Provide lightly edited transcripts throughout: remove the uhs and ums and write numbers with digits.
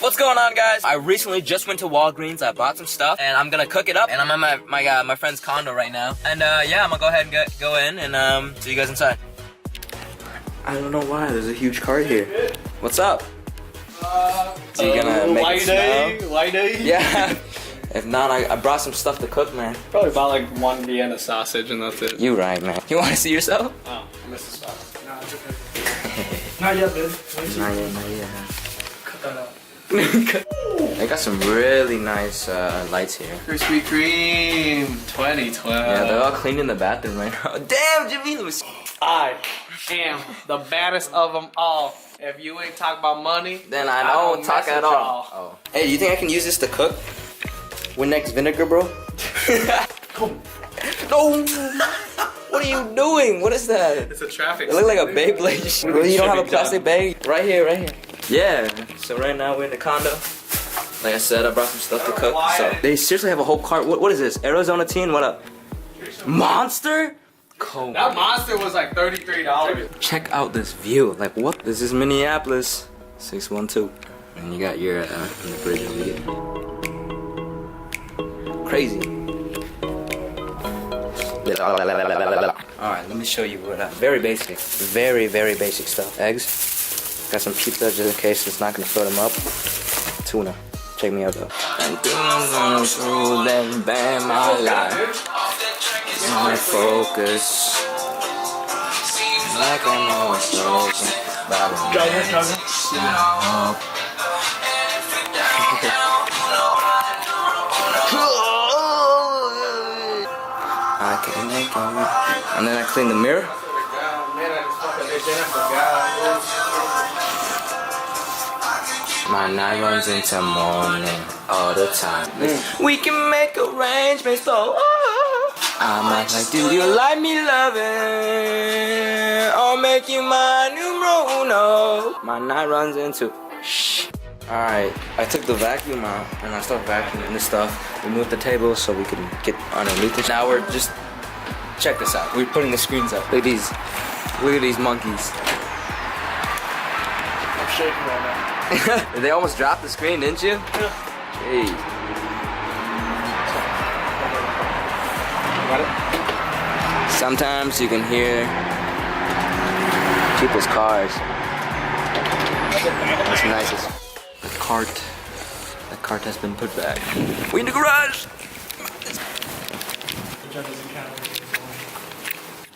What's going on, guys? I recently just went to Walgreens. I bought some stuff and I'm gonna cook it up. And I'm at my friend's condo right now. And yeah, I'm gonna go ahead and go in and see you guys inside. I don't know why. There's a huge cart here. What's up? So you gonna make it smell? White day? Yeah. If not, I brought some stuff to cook, man. Probably bought like one Vienna sausage and that's it. You right, man. You want to see yourself? Oh, I missed the spot. Nah, it's okay. Not yet, babe. Not yet. Cut that out. They got some really nice lights here. Krispy Kreme 2012. Yeah, they're all cleaning the bathroom right now. Damn, Jimmy! I am the baddest of them all. If you ain't talk about money, Then I don't talk at all. Oh. Hey, do you think I can use this to cook? Windex vinegar, bro? No! What are you doing? What is that? it's a traffic. It looks like a Beyblade. Really, you don't have a plastic bag? Right here. Yeah. So right now we're in the condo. Like I said, I brought some stuff to cook. So they seriously have a whole cart. What is this? Arizona teen? What up? Monster? Cold. That monster was like $33. Check out this view. Like what? This is Minneapolis. 612. And you got your the bridge over here. Crazy. Alright, let me show you what very basic. Very basic stuff. Eggs. Got some pizza just in case it's not gonna fill them up. Tuna. Check me out though. And then bam, my life. My focus. Like I'm always broken. I can make it. And then I clean the mirror. My night runs into morning all the time. We can make arrangements, so I'm like, do you like me loving? I'll make you my numero uno. My night runs into shh. Alright, I took the vacuum out and I started vacuuming this stuff. We moved the table so we can get underneath it. Now we're just, check this out. We're putting the screens up. Look at these monkeys. I'm shaking right now. They almost dropped the screen, didn't you? Yeah. Hey. Got it? Sometimes you can hear people's cars. That's nice. The cart has been put back. We in the garage.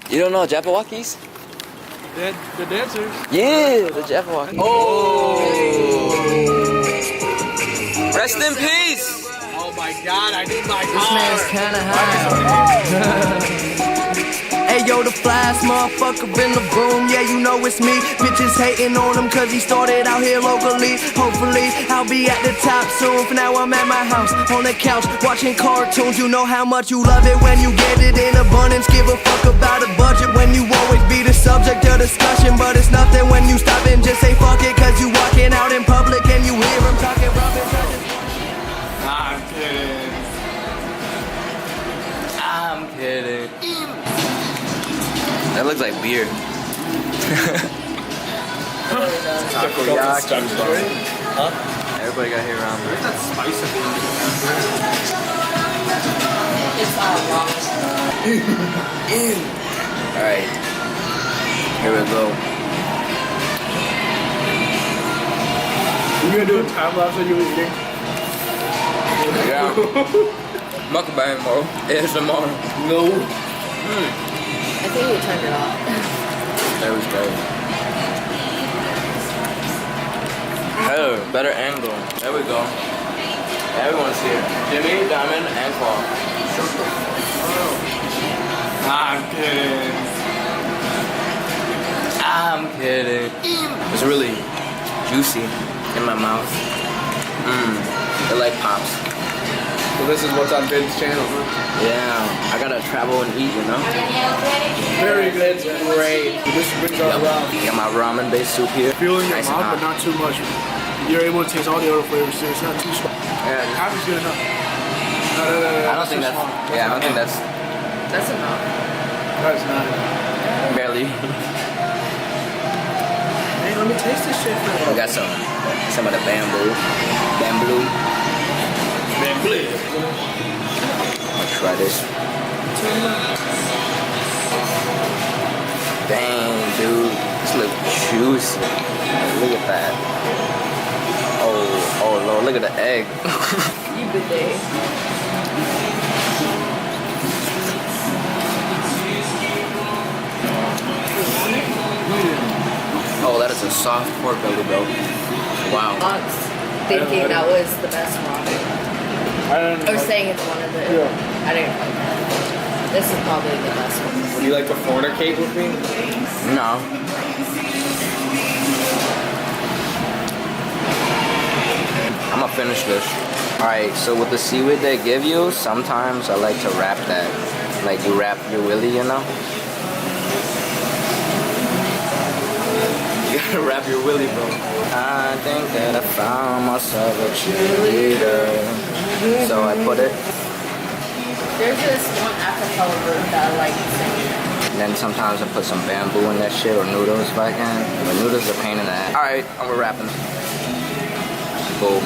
You don't know Jabbawockeez? The dancers. Yeah, the Jabbawockeez. Oh! Rest in peace. Oh my god, I need my car. This man's kinda high. Hey yo, the flyest motherfucker in the room, yeah, you know it's me. Bitches hating on him cause he started out here locally. Hopefully, I'll be at the top soon. For now, I'm at my house, on the couch, watching cartoons. You know how much you love it when you get it in abundance. Give a fuck about a budget when you always be the subject of discussion. But it's nothing when you stop and just say fuck it. Cause you walking out in public and you hear him talking rubbish. I'm kidding. I'm kidding. That looks like beer. Takoyaki. Huh? Everybody got here around. Where's that spice of It's all wrong. Alright. Here we go. You gonna do a time lapse of you eating? Yeah. Mukbang, bro. ASMR. No. I think we turned it off. That was great. Oh, better angle. There we go. Everyone's here. Jimmy, Diamond, and Paul. I'm kidding. I'm kidding. It's really juicy in my mouth. It like pops. So this is what's on Bin's channel, huh? Yeah, I gotta travel and eat, you know? Very good. Great. This brings our ramen. Got my ramen based soup here. Feel in your Nice and mouth, hot. but not too much. You're able to taste all the other flavors too. It's not too strong. Yeah, Half is good enough. No. I don't think that's. Yeah, I don't think that's That's enough. That's not enough. barely. Hey, let me taste this shit. We got some of the bamboo. I'll try this. Dang, dude, this looks juicy. Look at that. Oh Lord, look at the egg. Oh, that is a soft pork belly, bro. Wow. Monks thinking that was the best ramen. Or saying it's one of the. Yeah. I didn't like that. This is probably the best one. Would you like to fornicate with me? No. I'm gonna finish this. Alright, so with the seaweed they give you, sometimes I like to wrap that. Like you wrap your willy, you know? You gotta wrap your willy, bro. I think that I found myself a cheerleader. So I put it. There's this one acapella group that I like singing. And then sometimes I put some bamboo in that shit or noodles if I can. But noodles are a pain in the ass. Alright, I'm wrapping. Boom.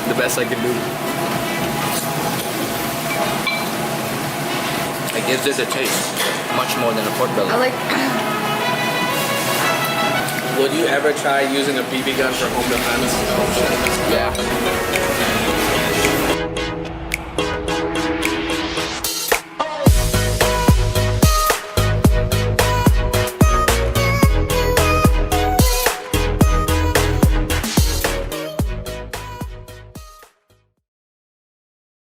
The best I can do. It gives it a taste. Much more than a pork belly. I like. Would you ever try using a BB gun for home defense? Yeah.